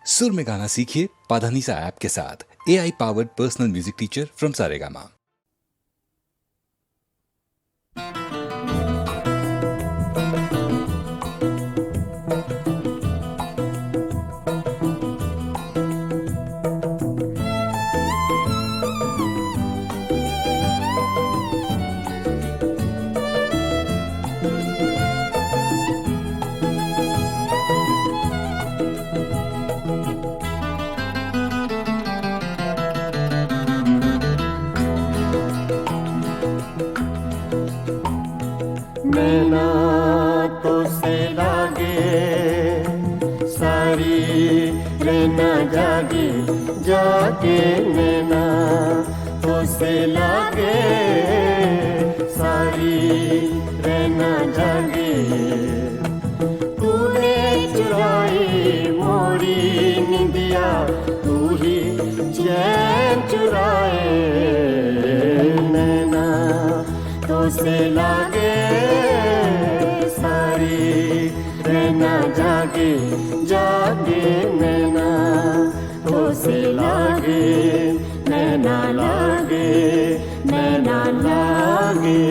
सुर में गाना सीखिए पाधानीसा ऐप के साथ। AI powered personal music teacher from Saregama. नैना तो से लागे सारी रहना जागे जागे नैना तो से लागे सारी रहना जागे तूने चुराई मोरी निंदिया तू ही चैन चुराए नैना तो से लागे सारी रहना जागे जागे नैना तो से लागे नैना लागे नैना लागे।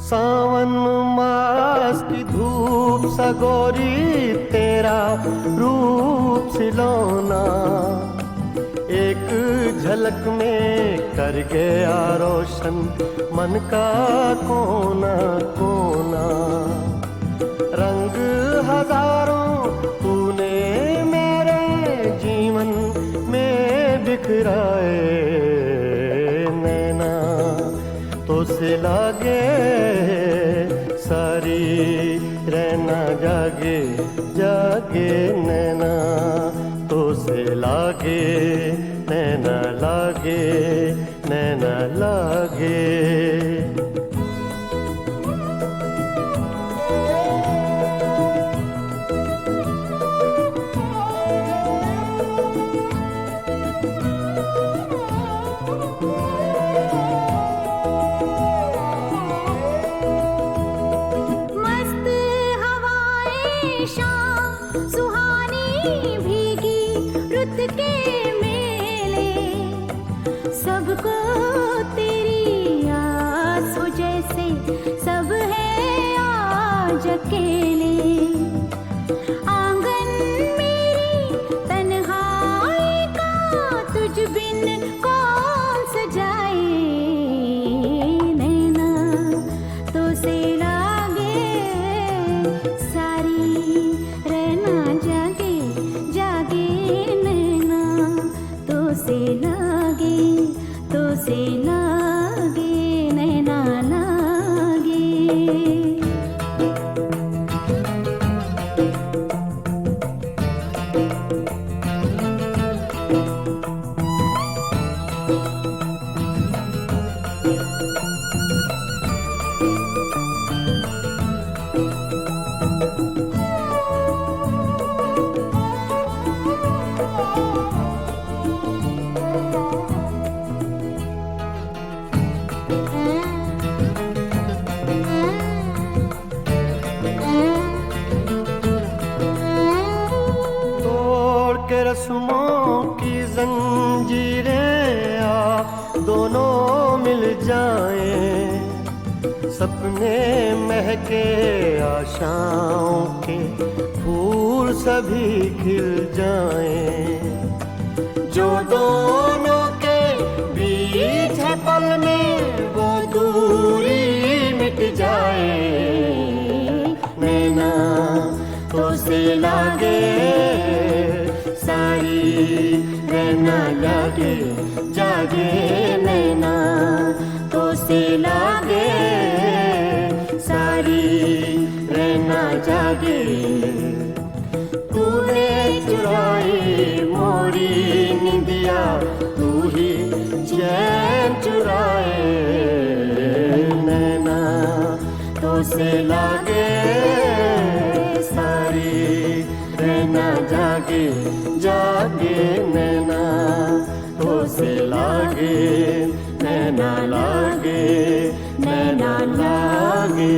सावन मास की धूप सगोरी तेरा रूप सिलौना एक झलक में कर गया रोशन मन का कोना कोना रंग हजारों तूने मेरे जीवन में बिखराए नैना तो से लागे सारी रहना जागे जागे नैना तो से लागे नैना लागे नैना लागे। सबको तेरी आस हो जैसे सब है आज अकेले आंगन मेरी तन्हाई का तुझ बिन कौन सजाए नैना तो से लागे सारी रहना जागे जागे नैना तो से लागे नैना लागे। तोड़ के रस्मों की जंजीरें आ दोनों मिल जाएं, सपने महके आशाओं के फूल सभी खिल जाएं। जो दोनों के बीच है पल में वो दूरी मिट जाए। नैना तो से लागे सारी, रहना लागे जागे। नैना तो से लागे सारी, रहना जागे। तूने चुराई मोरी निंदिया, तू ही चैन चुराए। नैना तो से लागे सारी, रहना जागे जागे। नैना तो से लागे, नैना लागे, नैना लागे।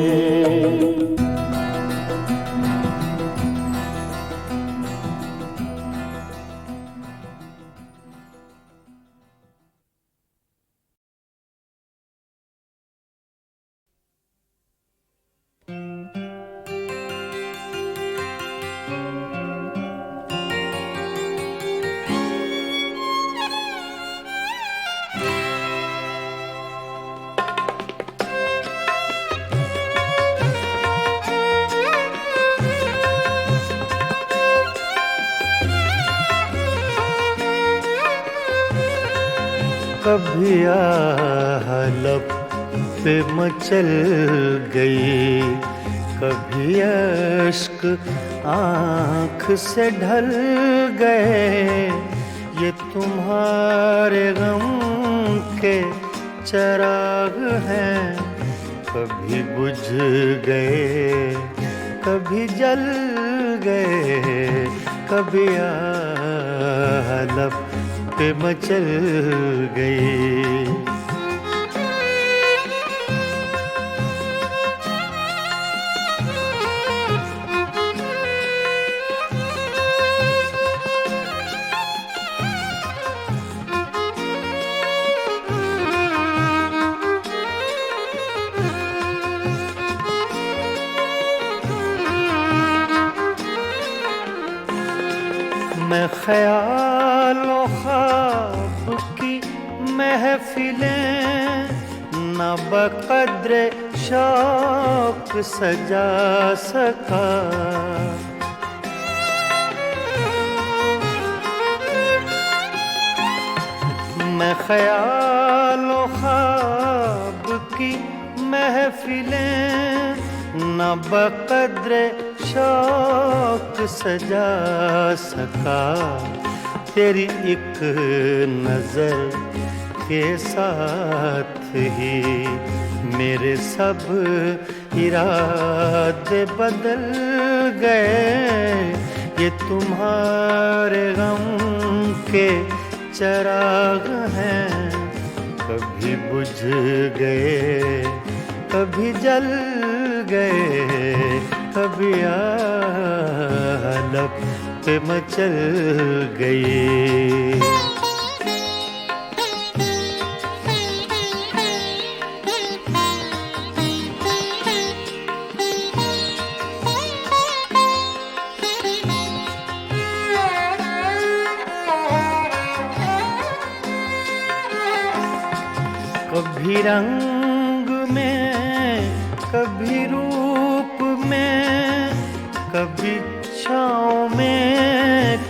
कभी आहलब पे मचल गई, कभी अश्क आँख से ढल गए। ये तुम्हारे गम के चराग हैं, कभी बुझ गए कभी जल गए। कभी आहलब पे मचल गई। मैं ख्यालों ख्वाब की महफिलें न बक़द्रे शौक सजा सका। मैं ख्यालों ख्वाब की महफिलें न बक़द्रे शौक सजा सका। तेरी एक नजर के साथ ही मेरे सब इरादे बदल गए। ये तुम्हारे गम के चराग हैं, कभी बुझ गए कभी जल गए। कभी आहलब पे मचल गई। कभी रंग में कभी रूप में, कभी छाँव में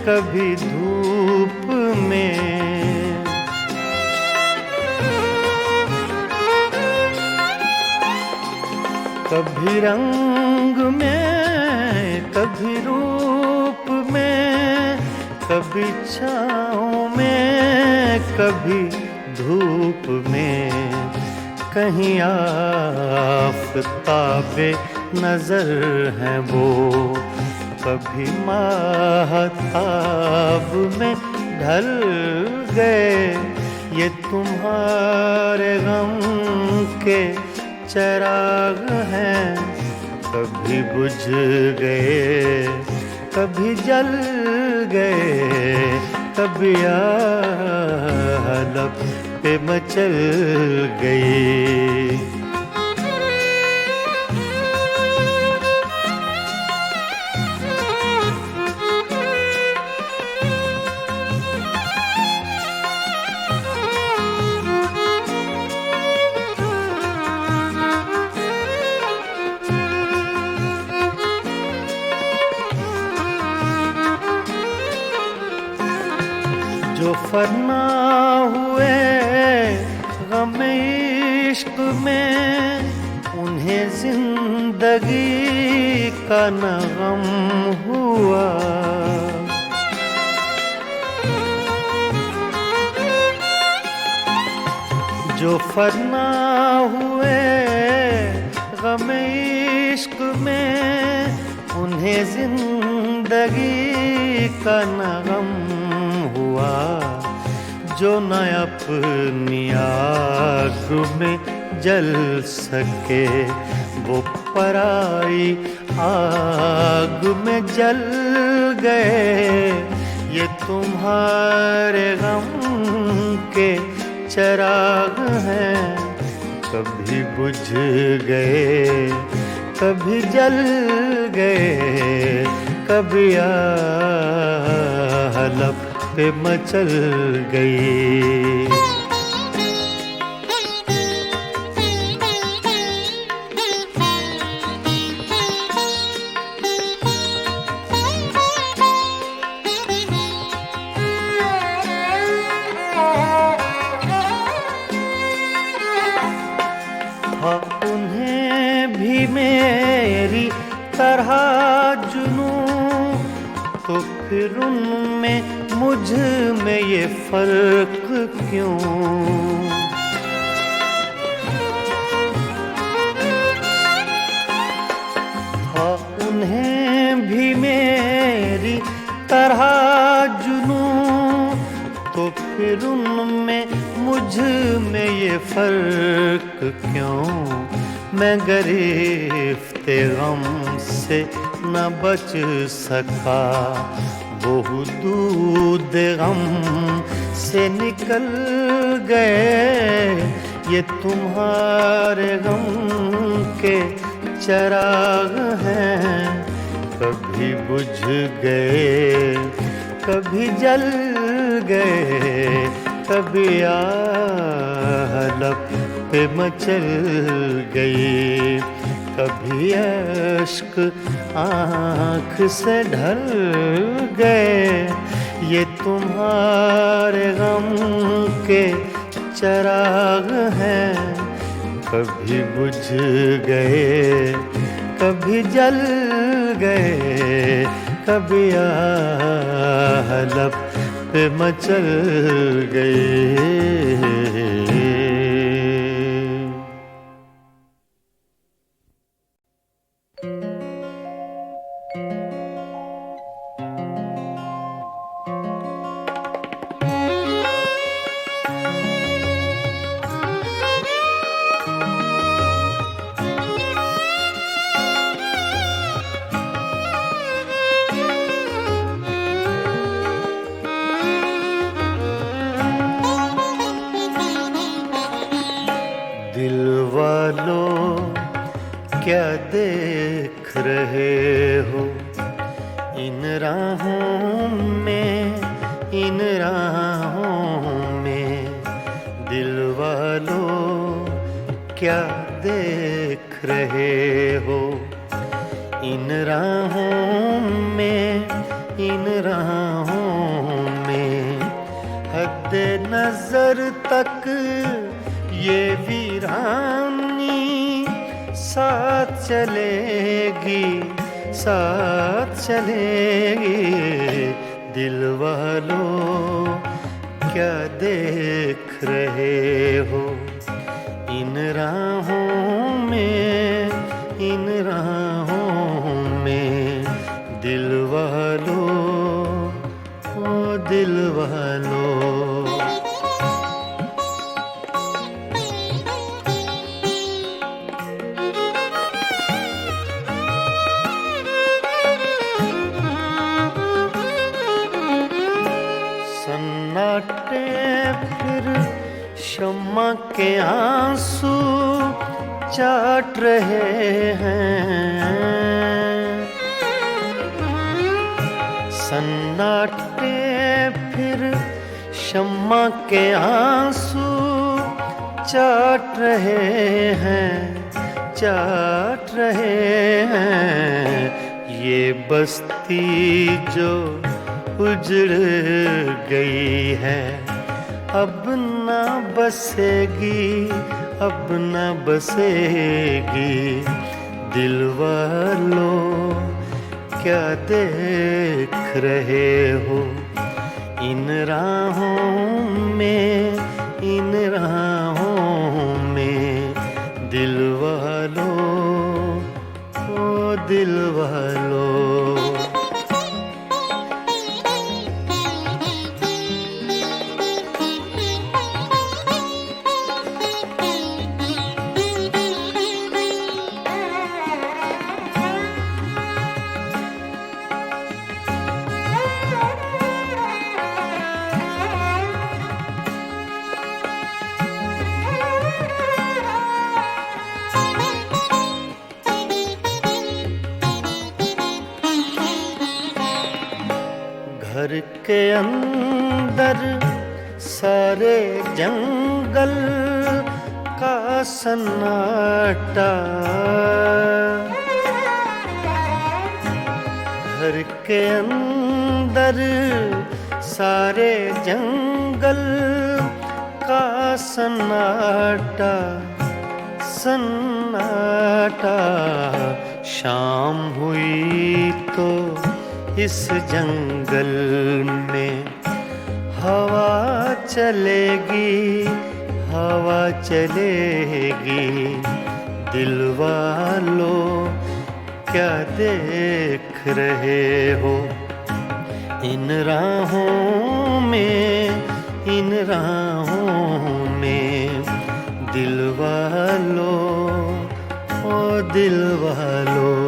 कभी धूप में। कभी रंग में कभी रूप में, कभी छाँव में कभी धूप में, कहीं आफ़ताबे नजर हैं वो, कभी माहताब में ढल गए। ये तुम्हारे गम के चिराग हैं, कभी बुझ गए, कभी जल गए, कभी लब पे मचल गए। जो फना हुए गम इश्क में, उन्हें जिंदगी का न गम हुआ। जो फना हुए गम इश्क में, उन्हें जिंदगी का न गम हुआ। जो न अपनी आग में जल सके, वो पराई आग में जल गए। ये तुम्हारे गम के चिराग हैं, कभी बुझ गए, कभी जल गए, कभी लब पे मचल गई। हाँ, उन्हें भी मेरी तरह जुनूं, तो फिर उनमें मुझ में ये फर्क क्यों? हाँ, उन्हें भी मेरी तरह जुनूं, तो फिर उनमें मुझ में ये फर्क क्यों? मैं गिरफ्ते गम से न बच सका, वो दूध गम से निकल गए। ये तुम्हारे गम के चिराग हैं, कभी बुझ गए, कभी जल गए, कभी लब पे मचल गई, कभी अश्क आँख से ढल गए। ये तुम्हारे गम के चिराग हैं, कभी बुझ गए, कभी जल गए, कभी लब पे मचल गए। दिल वालों क्या देख रहे हो इन राहों में, इन राहों में? दिल वालों क्या देख रहे हो इन राहों में, इन राहों में? हद नजर तक ये वीरानी साथ चलेगी, साथ चलेगी। दिल वालों क्या देख रहे हो इन राहों में, इन राहों में दिल वालों, ओ दिल वालों। सन्नाटे फिर शम्मा के आंसू चाट रहे हैं। सन्नाटे फिर शम्मा के आंसू चाट रहे हैं, चाट रहे हैं। ये बस्ती जो उजड़ गई है अब ना बसेगी, अब ना बसेगी। दिल वालों क्या देख रहे हो इन राहों में, इन राहों में दिल वालों, ओ दिल वालों। घर के अंदर सारे जंगल का सन्नाटा, घर के अंदर सारे जंगल का सन्नाटा, सन्नाटा। शाम हुई तो इस जंगल में हवा चलेगी, हवा चलेगी। दिल वालों क्या देख रहे हो इन राहों में, इन राहों में दिल वालों, ओ दिल वालों।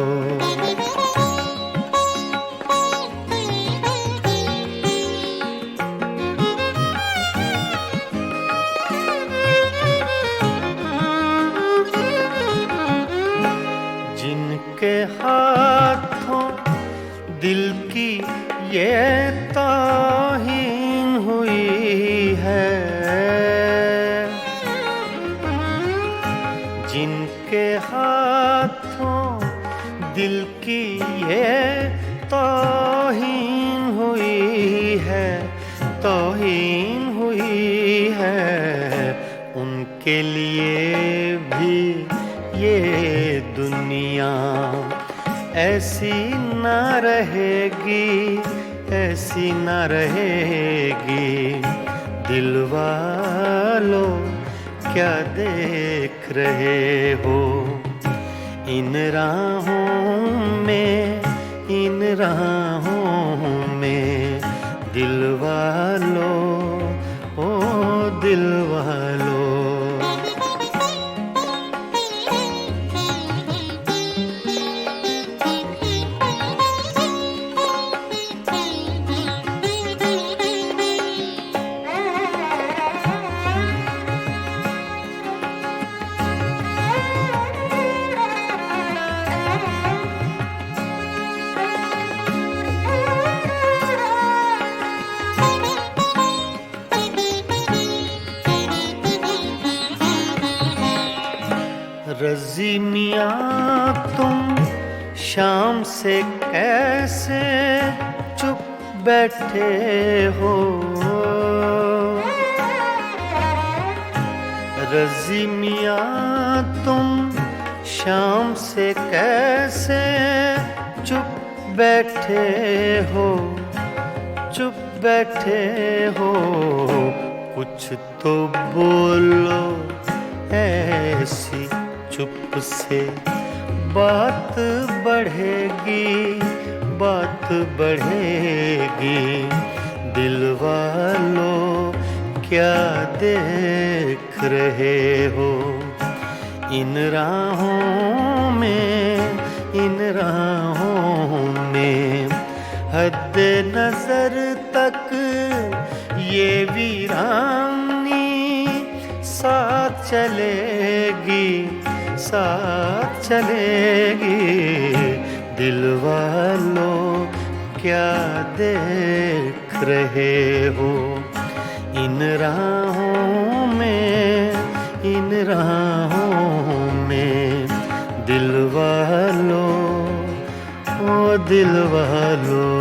जिनके हाथों दिल की ये ताहीन हुई है, जिनके हाथों दिल की ये ताहीन हुई है, ताहीन हुई है। उनके लिए भी ये दुनिया ऐसी ना रहेगी, ऐसी ना रहेगी। दिल वालों क्या देख रहे हो इन राहों में, इन राहों में दिल वालों, ओ दिल वालों। रज़ी मियाँ तुम शाम से कैसे चुप बैठे हो, रज़ी मियाँ तुम शाम से कैसे चुप बैठे हो, चुप बैठे हो कुछ तो बोलो, ऐसी चुप से बात बढ़ेगी, बात बढ़ेगी। दिल वालों क्या देख रहे हो इन राहों में, इन राहों में। हद्दे नजर तक ये वीरानी साथ चलेगी, साथ चलेगी। दिल वालों क्या देख रहे हो इन राहों में, इन राहों में। दिल वालों, ओ दिल वालों।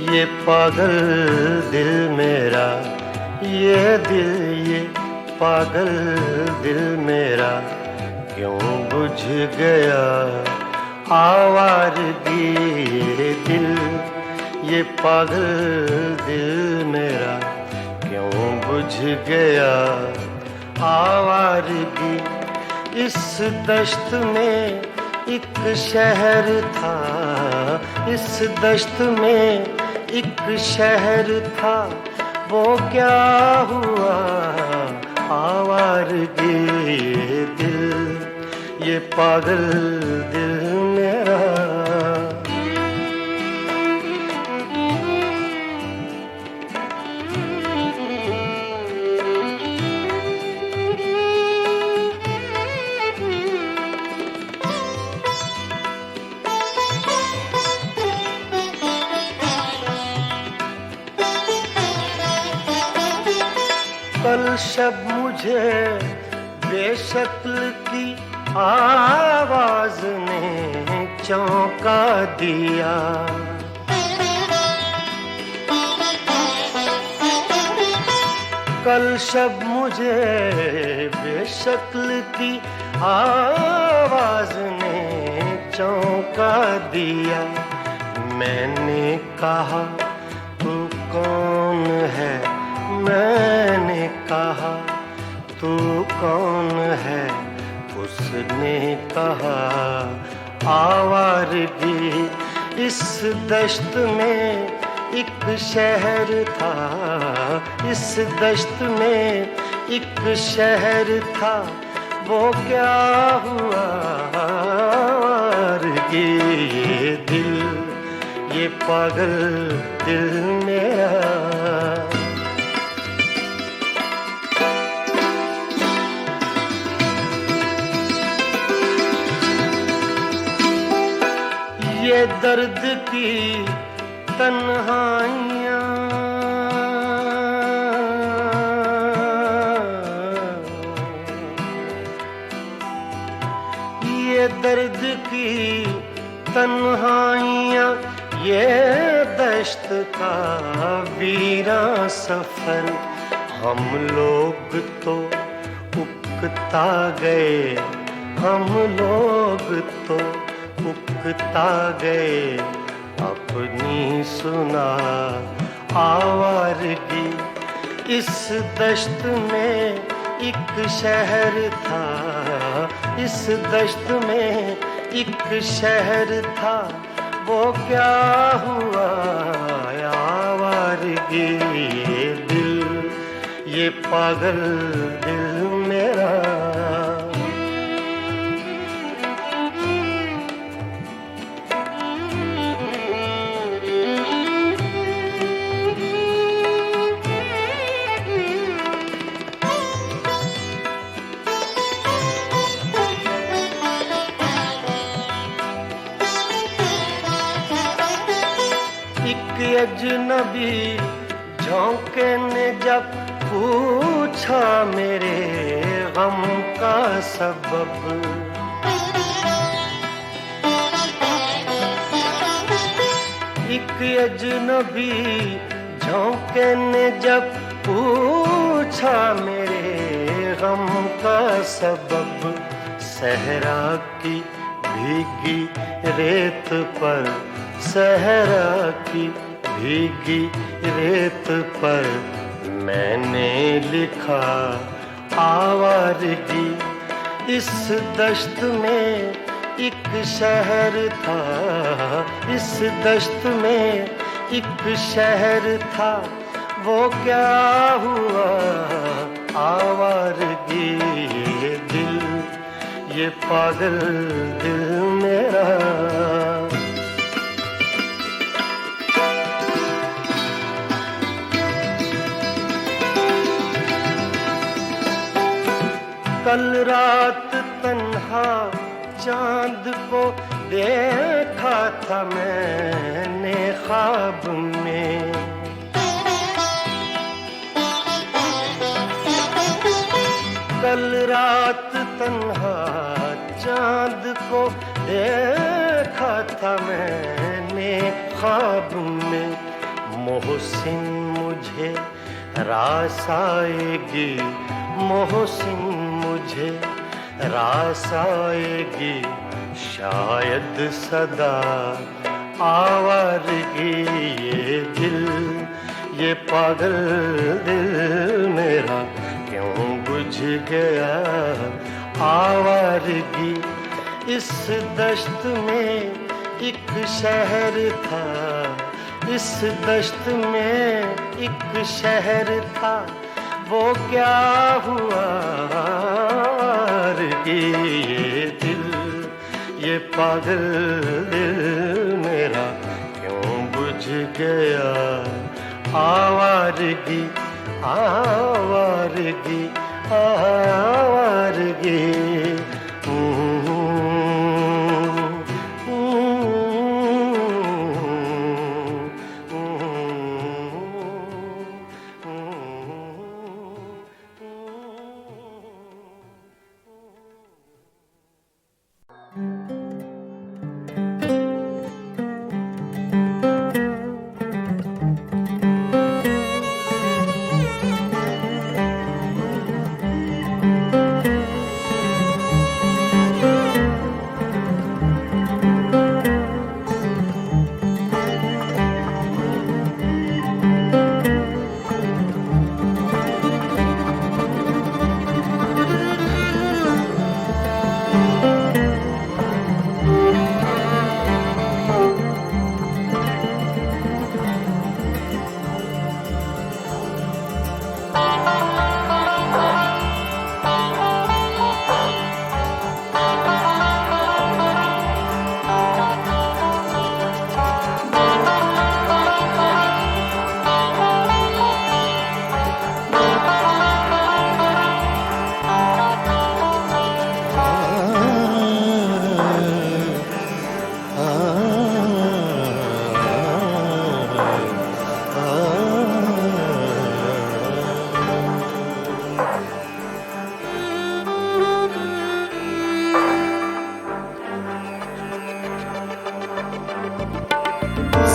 ये पागल दिल मेरा, ये दिल, ये पागल दिल मेरा क्यों बुझ गया आवारगी। ये दिल, ये पागल दिल मेरा क्यों बुझ गया आवारगी। इस दश्त में एक शहर था, इस दश्त में एक शहर था, वो क्या हुआ आवारगी। ये दिल, ये पागल दिल मेरा। कल शब मुझे बेशक्ल की आवाज ने चौंका दिया। कल शब मुझे बेशक्ल की आवाज ने चौंका दिया। मैंने कहा तू कौन है, मैंने कहा तू कौन है। उसने कहा आवारगी। इस दश्त में एक शहर था, इस दश्त में एक शहर था, वो क्या हुआ आवारगी। ये दिल, ये पागल दिल मेरा। ये दर्द की तन्हाइयाँ, ये दर्द की तन्हाइयाँ, ये दश्त का वीरा सफर। हम लोग तो उकता गए, हम लोग तो उकता गए अपनी सुना आवारगी। इस दश्त में एक शहर था, इस दश्त में एक शहर था, वो क्या हुआ आवारगी। ये दिल, ये पागल दिल मेरा। अजनबी झोंके ने जब पूछा मेरे गम का सबब, एक अजनबी झोंके ने जब पूछा मेरे गम का सबब, सहरा की भीगी रेत पर, सहरा की भीगी रेत पर मैंने लिखा आवारगी। इस दश्त में एक शहर था, इस दश्त में एक शहर था, वो क्या हुआ आवारगी। ये दिल, ये पागल दिल मेरा, कल रात तन्हा चांद को देखा था मैंने ख्वाब में, कल रात तन्हा चांद को देखा था मैंने ख्वाब में। मोहसिन मुझे रास आएगी, मोहसिन मुझे रास आएगी, शायद सदा आवारगी। ये दिल, ये पागल दिल मेरा क्यों बुझ गया आवारगी। इस दश्त में एक शहर था, इस दश्त में एक शहर था, वो क्या हुआ आवारगी। ये दिल, ये पागल दिल मेरा क्यों बुझ गया आवारगी, आवारगी, आवारगी।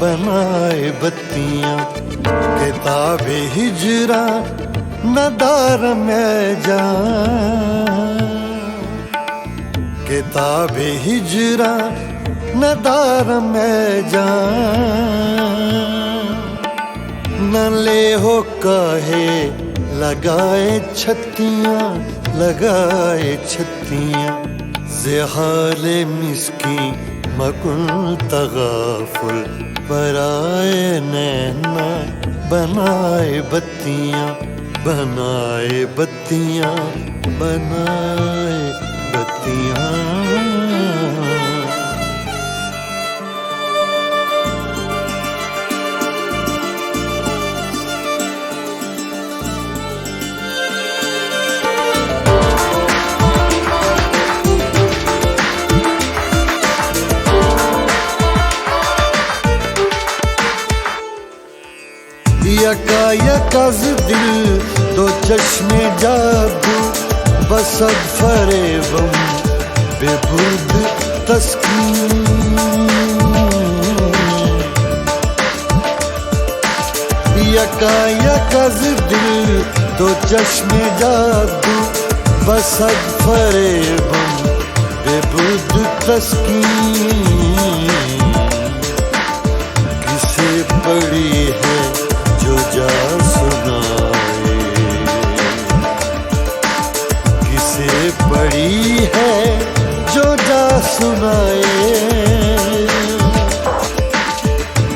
बनाए बत्तियां किताब हिजरा नदार में जा, किताब हिजरा नदार में जा, न ले हो काहे लगाए छत्तियां, लगाए छत्तियां। ज़हाले मिस्की मकुन तगाफुल, पराए नैना बनाए बत्तियां, बनाए बत्तियां, बनाए बत्तियां। यकायक दिल दो चश्मे जादू बसद फरेबम बेबुर्द तस्कीन यकायक दिल दो चश्मे जादू बसद फरेबम बेबुर्द तस्कीन किसे पड़ी है जो जा सुनाए किसे पड़ी है जो जा सुनाए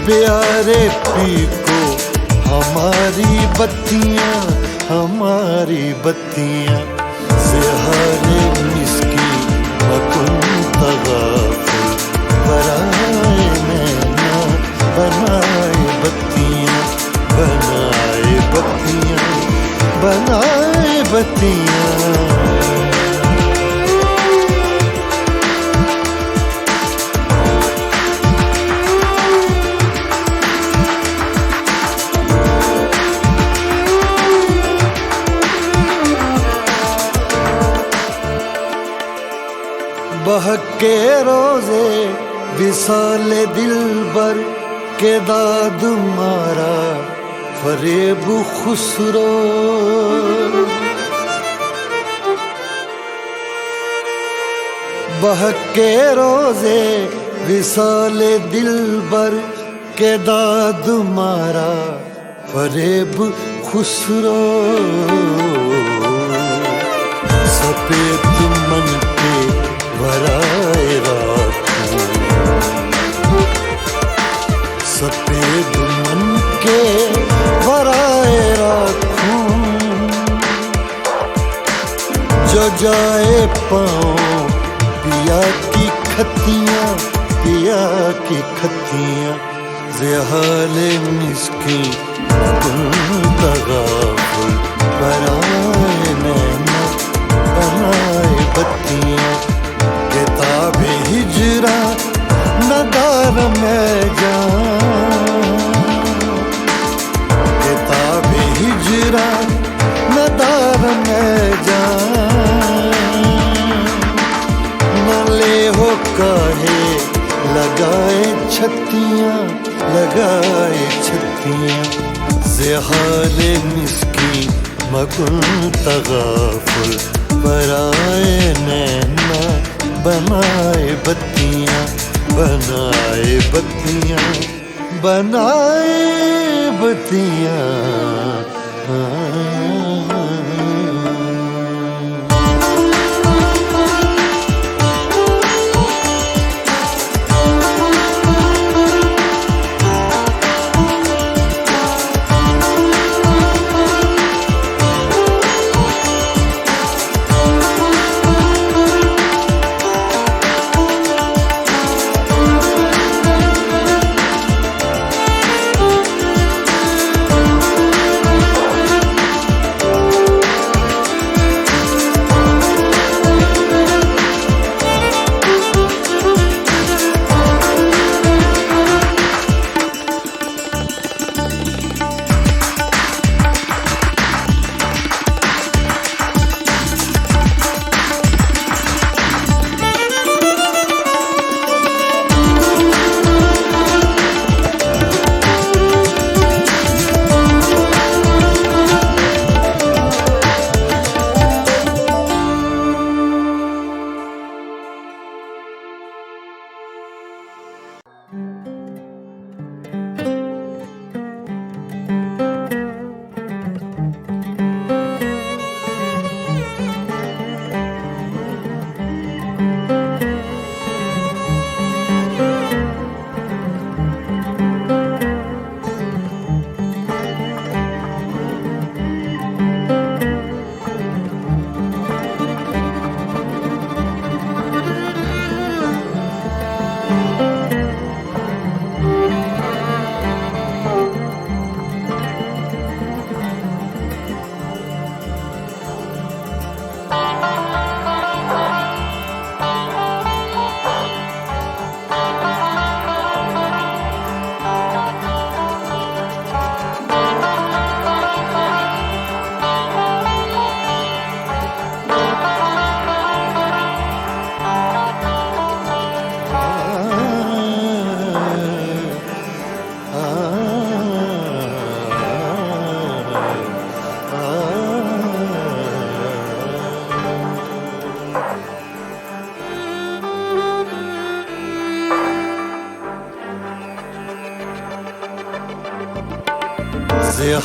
प्यारे पी को हमारी बत्तियां से हारे मिस्की मकुन तगाफुल बराए नैना बनाए बत्तियां बनाए बत्तियां बनाए बत्तियां बहके रोजे विसाले दिलबर के दाद मारा फरेब खुसरो बहके रोजे विसाले दिलबर के दाद मारा फरेब खुसरो सफेद मन के वराए राखूं सफेद मन के वराए राखूं जो जाए पाँव पिया की खतियां ज़हाले मिस्की तगाफुल बनाए नैना बनाए बत्तियां किताब हिजरा नदार में जाऊं किताब हिजरा नदार में जाऊं न ले हो काहे लगाए छत्तियां ज़हाले मिस्की मकुन तगाफुल बराए नैना बनाए बत्तियां बनाए बत्तियां बनाए बत्तियां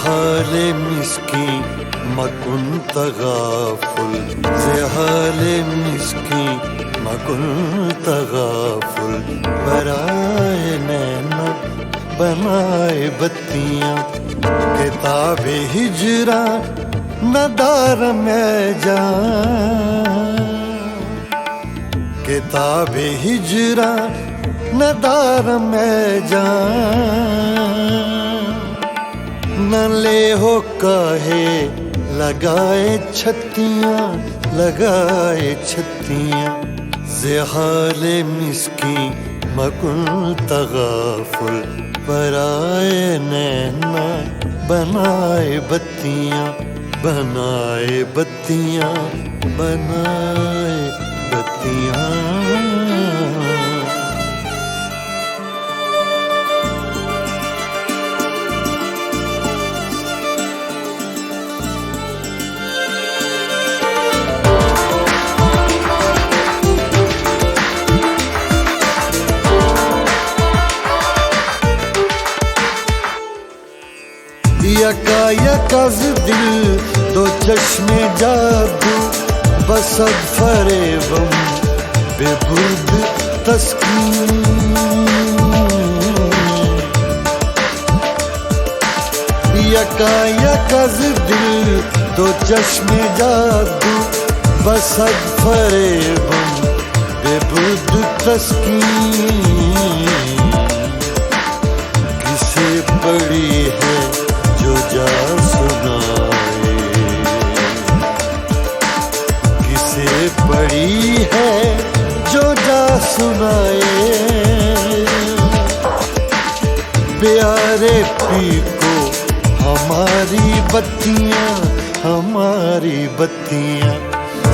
हाल मिस्की मकुन तगाफुल से हाल मिस्की मकुन तगाफुल बराए नैना बनाए बत्तियां किताबे हिजरा नदार में जा किताबे हिजरा नदार में जा न ले हो काहे लगाए छत्तियां ज़हाले मिस्की मकुन तगाफुल पराए नैना बनाए बत्तियां बनाए बत्तियां बनाए बत्तियां यकायकज़ दिल दो चश्मे जादू बसद फरेबम बेबुर्द तस्कीन यकायकज़ दिल दो चश्मे जादू बसद फरेबम बेबुर्द तस्कीन किसे पड़ी है जो जा सुनाए किसे पड़ी है जो जा सुनाए प्यारे पी को हमारी बत्तियां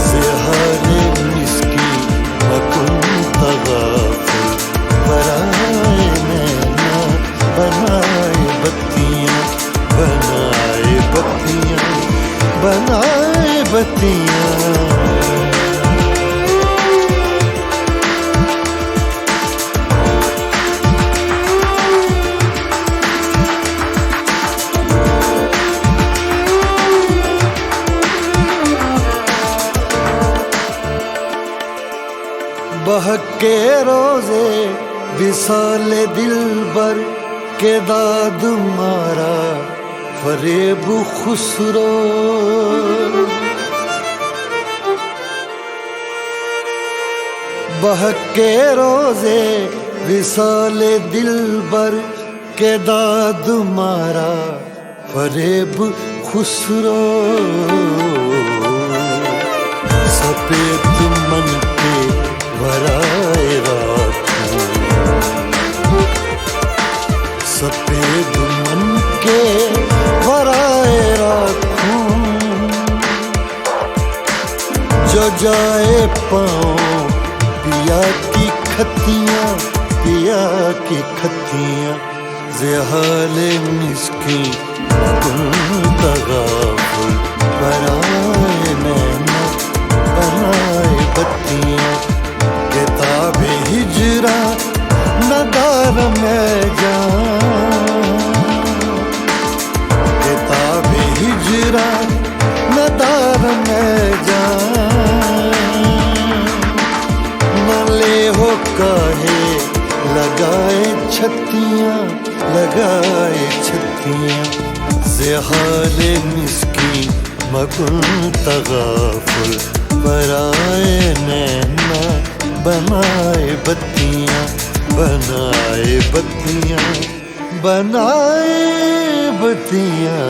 से हारे मिस्की मकुन तगाफुल बराए नैना बनाए बत्तियां बनाए बत्तियां बनाए बत्तियां बहके रोजे विसाले दिलबर के दाद मारा फरेब खुसरो बहके रोजे विसाले दिलबर के दाद मारा फरेब खुसरो सफेद मन के वराए राखूं सफेद मन के वराए राखूं जो जाए पाँव पिया की खतियां ज़हाले मिस्की मकुन तगाफुल बराए नैना बनाए बत्तियां किताबे हिजरा नदार में जा किताबे हिजरा नदार में जा न ले हो काहे लगाए छत्तियां ज़हाले मिस्की मकुन तगाफुल पराए नैना बनाए बत्तियां बनाए बत्तियां बनाए बत्तियां